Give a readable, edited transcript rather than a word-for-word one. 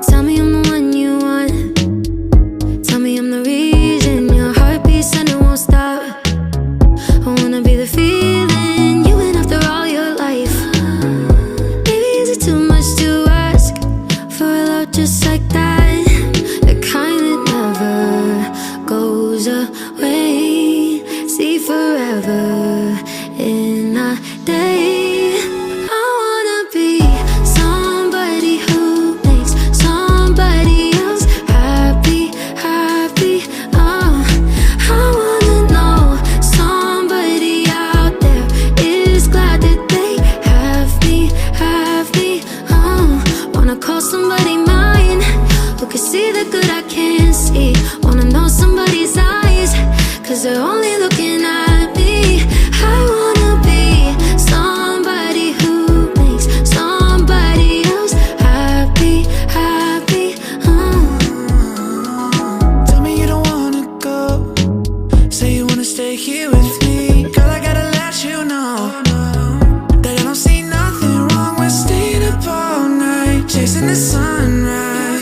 Tell me I'm the one you want. Tell me I'm the reason your heart beats and it won't stop. I wanna be the feeling you've been after all your life. Baby, is it too much to ask for a love just like that? The kind that never goes away. See forever in a day. I wanna be somebody who makes somebody else happy, happy. I wanna know somebody out there is glad that they have me, have me. Wanna call somebody mine who can see the good I can't see. Wanna know somebody's eyes, 'cause they're only looking at me. I wanna be somebody who makes somebody else happy, happy. Tell me you don't wanna go. Say you wanna stay here with me. Girl, I gotta let you know that I don't see nothing wrong with staying up all night, chasing the sunrise.